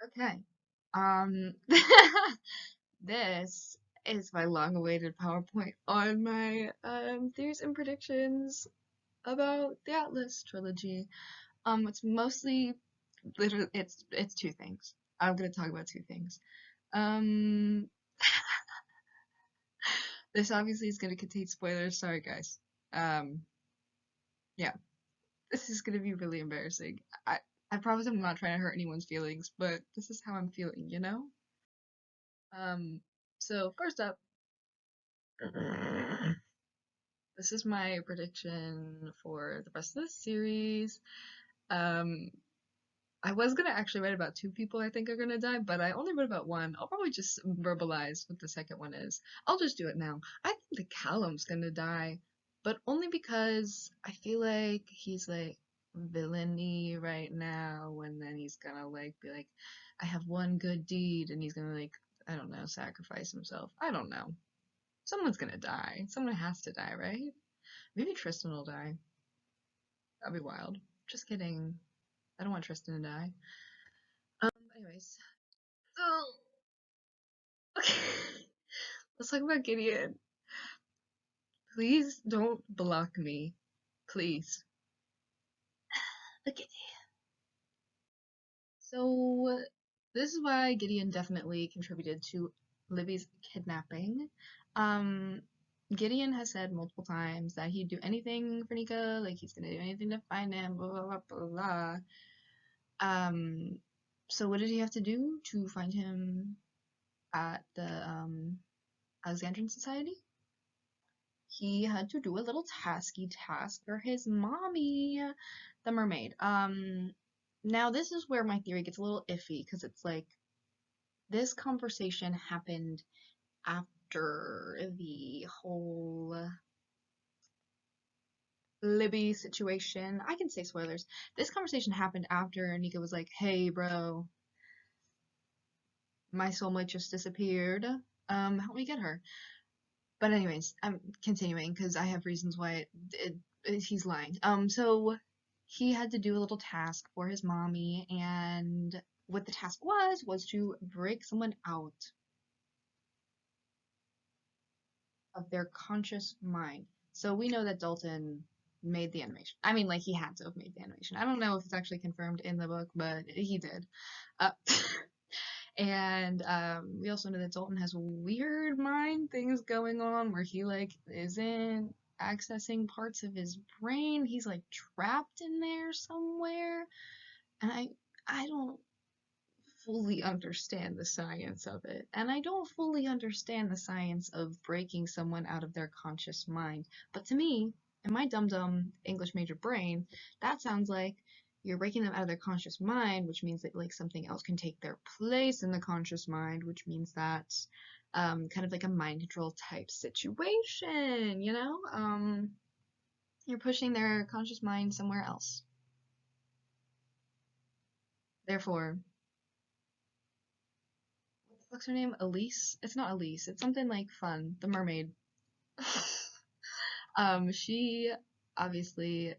Okay. Um, this is my long-awaited PowerPoint on my theories and predictions about the Atlas trilogy. It's mostly literally it's two things. I'm gonna talk about two things. Um, this obviously is gonna contain spoilers. Sorry, guys. Um, yeah, this is gonna be really embarrassing. I promise I'm not trying to hurt anyone's feelings, but this is how I'm feeling, you know? Um, so first up. This is my prediction for the rest of this series. Um, I was gonna actually write about two people I think are gonna die, but I only wrote about one. I'll probably just verbalize what the second one is. I'll just do it now. I think the Callum's gonna die, but only because I feel like he's like villainy right now, and then he's gonna like be like, I have one good deed, and he's gonna like, I don't know, sacrifice himself. I don't know. Someone's gonna die. Someone has to die, right? Maybe Tristan will die. That'd be wild. Just kidding. I don't want Tristan to die. Anyways. So, okay. Let's talk about Gideon. Please don't block me. Please. Okay. So, this is why Gideon definitely contributed to Libby's kidnapping. Um, Gideon has said multiple times that he'd do anything for Nika, like he's gonna do anything to find him, blah blah blah blah blah. Um, so what did he have to do to find him at the Alexandrian Society? He had to do a little tasky task for his mommy, the mermaid. Now this is where my theory gets a little iffy because it's like this conversation happened after the whole Libby situation. I can say spoilers. This conversation happened after Nika was like, "Hey, bro, my soulmate just disappeared. Help me get her." But anyways, I'm continuing because I have reasons why he's lying. So he had to do a little task for his mommy, and what the task was to break someone out of their conscious mind. So we know that Dalton made the animation. I mean, like he had to have made the animation. I don't know if it's actually confirmed in the book, but he did. Uh, And we also know that Dalton has weird mind things going on where he like isn't accessing parts of his brain. He's like trapped in there somewhere. And I don't fully understand the science of it. And I don't fully understand the science of breaking someone out of their conscious mind. But to me, in my dumb dumb English major brain, that sounds like you're breaking them out of their conscious mind, which means that like something else can take their place in the conscious mind, which means that kind of like a mind control type situation, you know? You're pushing their conscious mind somewhere else. Therefore, what's her name? Elise? It's not Elise. It's something like fun. The mermaid. She obviously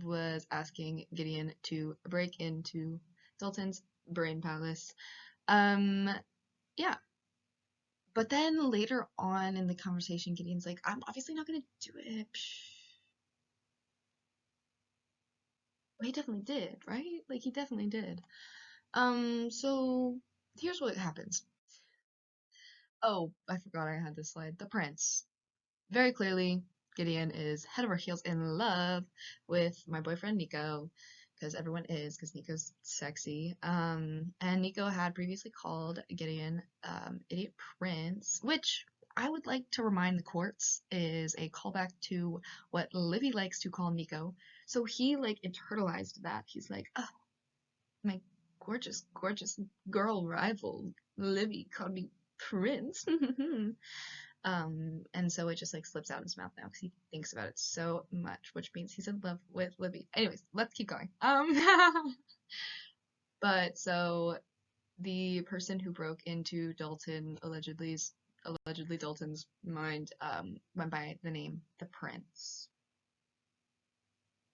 was asking Gideon to break into Dalton's brain palace. Um, yeah. But then later on in the conversation, Gideon's like, I'm obviously not gonna do it. Psh. Well, he definitely did, right? Like he definitely did. So here's what happens. Oh, I forgot I had this slide. The prince. Very clearly, Gideon is head over heels in love with my boyfriend Nico, because everyone is, because Nico's sexy. And Nico had previously called Gideon Idiot Prince, which I would like to remind the courts is a callback to what Livy likes to call Nico. So he like internalized that. He's like, oh, my gorgeous, gorgeous girl rival Livy called me Prince. And so it just like slips out his mouth now because he thinks about it so much, which means he's in love with Libby. Anyways, let's keep going. But so the person who broke into Dalton allegedly Dalton's mind went by the name the Prince.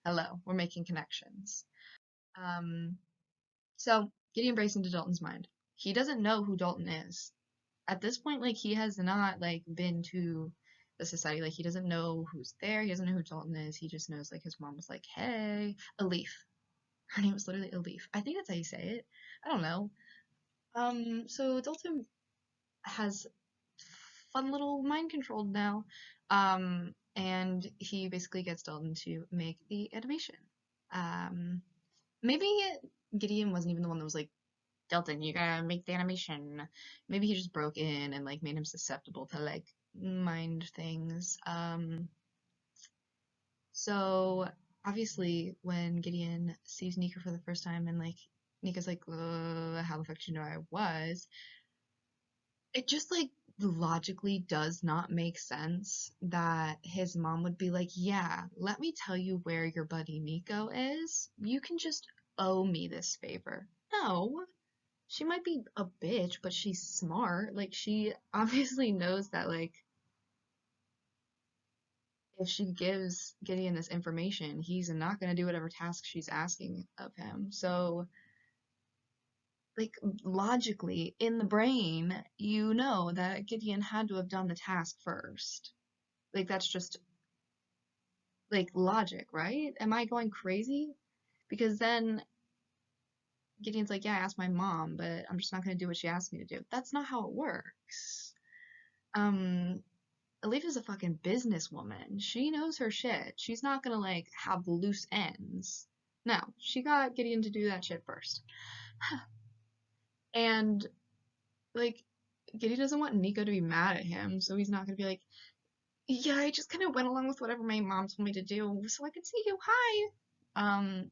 Hello, we're making connections. Um, so Gideon breaks into Dalton's mind. He doesn't know who Dalton is. At this point, like, he has not, like, been to the society. Like, he doesn't know who's there. He doesn't know who Dalton is. He just knows, like, his mom was like, hey, Elif. Her name was literally Elif. I think that's how you say it. I don't know. So Dalton has fun little mind controlled now. And he basically gets Dalton to make the animation. Um, maybe Gideon wasn't even the one that was like, Dalton, you gotta make the animation. Maybe he just broke in and like made him susceptible to like mind things. So obviously when Gideon sees Nika for the first time and like Nika's like, how the fuck did you know I was? It just like logically does not make sense that his mom would be like, yeah, let me tell you where your buddy Nico is. You can just owe me this favor. No, she might be a bitch, but she's smart. Like, she obviously knows that, like, if she gives Gideon this information, he's not going to do whatever task she's asking of him. So, like, logically, in the brain, you know that Gideon had to have done the task first. Like, that's just, like, logic, right? Am I going crazy? Because then Gideon's like, yeah, I asked my mom, but I'm just not going to do what she asked me to do. That's not how it works. Olivia's a fucking businesswoman. She knows her shit. She's not gonna like have loose ends. No, she got Gideon to do that shit first. And like Gideon doesn't want Nico to be mad at him, so he's not gonna be like, yeah, I just kind of went along with whatever my mom told me to do so I could see you. Hi.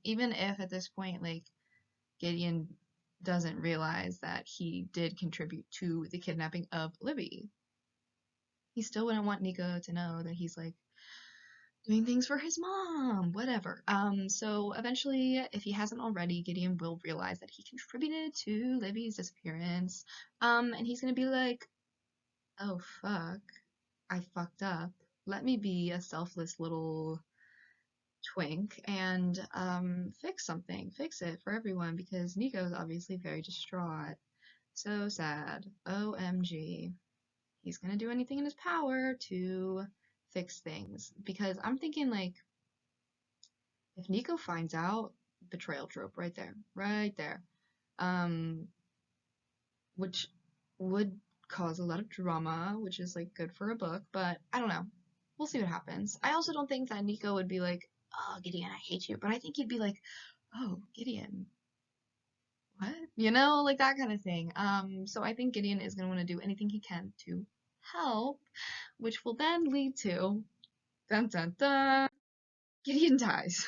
Even if at this point like Gideon doesn't realize that he did contribute to the kidnapping of Olivie, he still wouldn't want Nico to know that he's like doing things for his mom, whatever. So eventually, if he hasn't already, Gideon will realize that he contributed to Libby's disappearance. And he's gonna be like, oh fuck, I fucked up. Let me be a selfless little twink and fix something, fix it for everyone because Nico's obviously very distraught. So sad. OMG. He's gonna do anything in his power to fix things because I'm thinking like if Nico finds out, betrayal trope right there, um, which would cause a lot of drama, which is like good for a book, but I don't know. We'll see what happens. I also don't think that Nico would be like, oh, Gideon, I hate you, but I think he'd be like, oh, Gideon, what? You know, like that kind of thing. So I think Gideon is gonna want to do anything he can to help, which will then lead to dun dun dun, Gideon dies.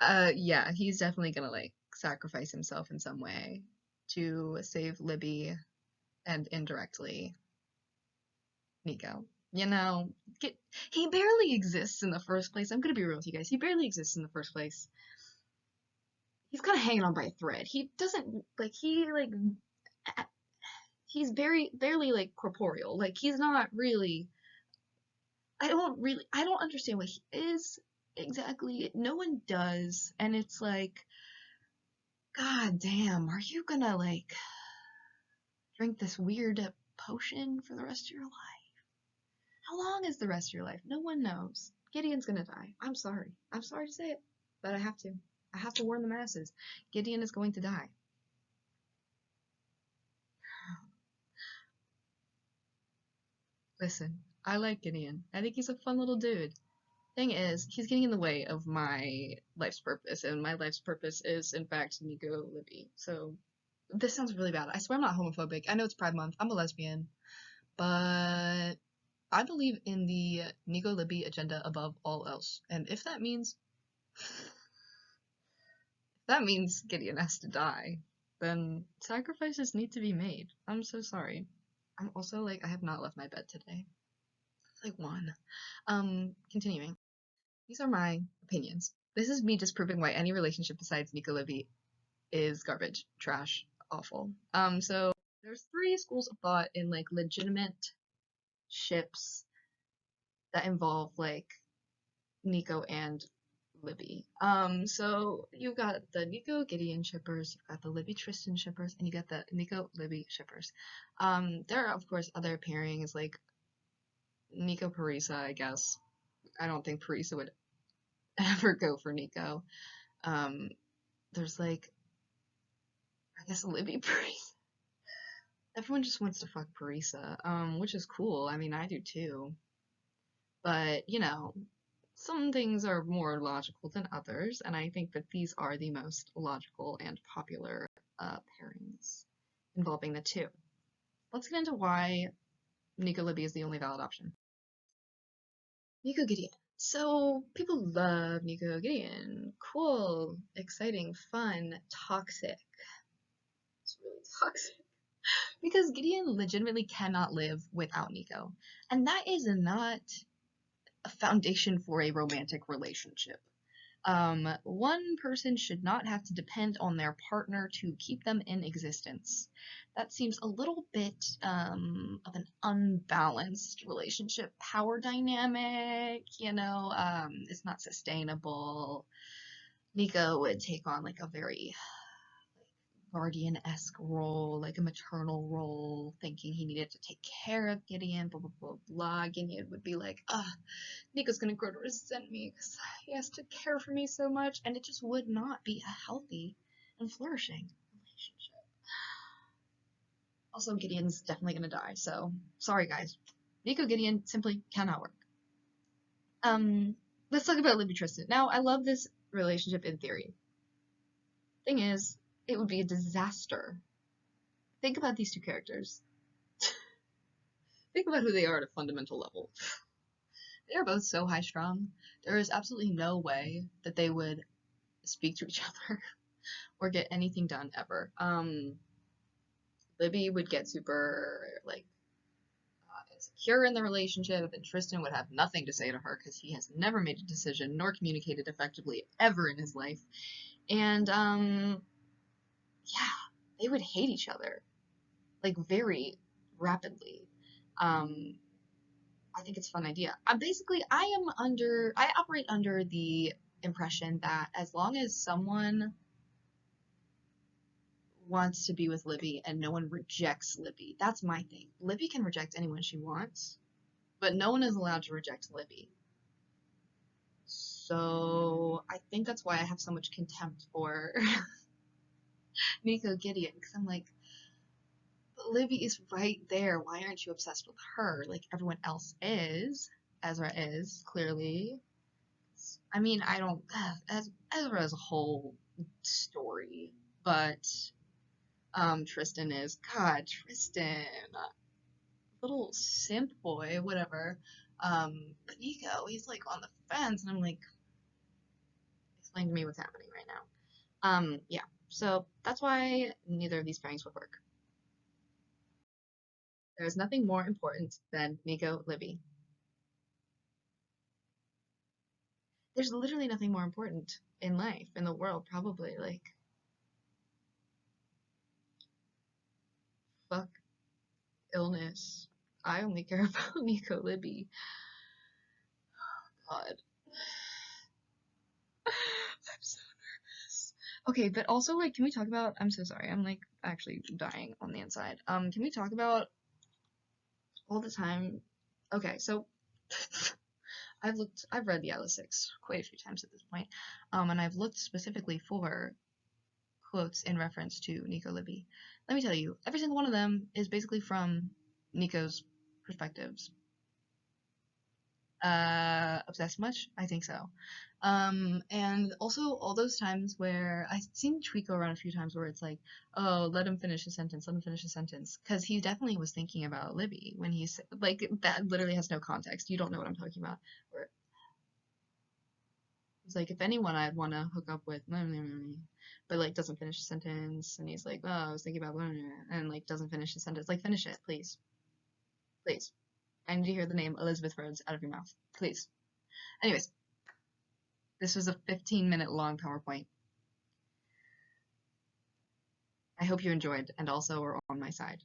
Yeah, he's definitely gonna like sacrifice himself in some way to save Libby and indirectly Nico. You know, get, he barely exists in the first place. I'm gonna be real with you guys. He barely exists in the first place. He's kind of hanging on by a thread. He doesn't like he's very barely like corporeal. Like he's not really. I don't understand what he is exactly. No one does, and it's like, God damn, are you gonna like drink this weird potion for the rest of your life? How long is the rest of your life? No one knows. Gideon's gonna die. I'm sorry. I'm sorry to say it, but I have to. I have to warn the masses. Gideon is going to die. Listen, I like Gideon. I think he's a fun little dude. Thing is, he's getting in the way of my life's purpose, and my life's purpose is, in fact, Nico Libby. So, this sounds really bad. I swear I'm not homophobic. I know it's Pride Month. I'm a lesbian. But I believe in the Nico Libby agenda above all else. And if that means Gideon has to die, then sacrifices need to be made. I'm so sorry. I'm also like I have not left my bed today. Like one. Continuing. These are my opinions. This is me disproving why any relationship besides Nico Libby is garbage, trash, awful. So there's three schools of thought in like legitimate ships that involve like Nico and Libby. So you got the Nico Gideon shippers, you've got the Libby Tristan shippers, and you got the Nico Libby shippers. There are of course other pairings like Nico Parisa, I guess. I don't think Parisa would ever go for Nico. Um, there's like I guess Libby Parisa. Everyone just wants to fuck Parisa, which is cool. I mean, I do too. But, you know, some things are more logical than others, and I think that these are the most logical and popular pairings involving the two. Let's get into why Nico Libby is the only valid option. Nico Gideon. So, people love Nico Gideon. Cool, exciting, fun, toxic. It's really toxic. Because Gideon legitimately cannot live without Nico. And that is not a foundation for a romantic relationship. One person should not have to depend on their partner to keep them in existence. That seems a little bit of an unbalanced relationship power dynamic, it's not sustainable. Nico would take on like a very guardian-esque role, like a maternal role, thinking he needed to take care of Gideon, blah, blah, blah, blah. Gideon would be like, Nico's gonna grow to resent me because he has to care for me so much, and it just would not be a healthy and flourishing relationship. Also, Gideon's definitely gonna die, so sorry guys. Nico Gideon simply cannot work. Let's talk about Libby Tristan. Now, I love this relationship in theory. Thing is, it would be a disaster. Think about these two characters. Think about who they are at a fundamental level. They are both so high strung. There is absolutely no way that they would speak to each other or get anything done ever. Libby would get super like insecure in the relationship, and Tristan would have nothing to say to her because he has never made a decision nor communicated effectively ever in his life. And yeah, they would hate each other like very rapidly. I think it's a fun idea. I operate under the impression that as long as someone wants to be with Libby and no one rejects Libby, that's my thing. Libby can reject anyone she wants, but no one is allowed to reject Libby. So I think that's why I have so much contempt for Nico Gideon, because I'm like, but Libby is right there. Why aren't you obsessed with her like everyone else is? Ezra is, clearly. I mean, I don't. Ezra is a whole story, but Tristan is. God, Tristan. Little simp boy, whatever. But Nico, he's like on the fence, and I'm like, explain to me what's happening right now. Yeah. So that's why neither of these pairings would work. There's nothing more important than Nico Libby. There's literally nothing more important in life, in the world, probably. Like, fuck illness. I only care about Nico Libby. God. I'm so nervous. Okay, but also, like, can we talk about, I'm so sorry, I'm, like, actually dying on the inside. Can we talk about all the time? Okay, so, I've read the Atlas 6 quite a few times at this point, and I've looked specifically for quotes in reference to Nico Libby. Let me tell you, every single one of them is basically from Nico's perspectives. Obsessed much? I think so. And also all those times where I've seen the tweet go around a few times where it's like, oh, let him finish his sentence, let him finish his sentence. Because he definitely was thinking about Libby when he's like, that literally has no context. You don't know what I'm talking about. Where he's like, if anyone I'd want to hook up with, but like doesn't finish his sentence. And he's like, oh, I was thinking about, and like doesn't finish his sentence. Like, finish it, please. Please. I need to hear the name Elizabeth Rhodes out of your mouth. Please. Anyways, this was a 15-minute long PowerPoint. I hope you enjoyed and also are on my side.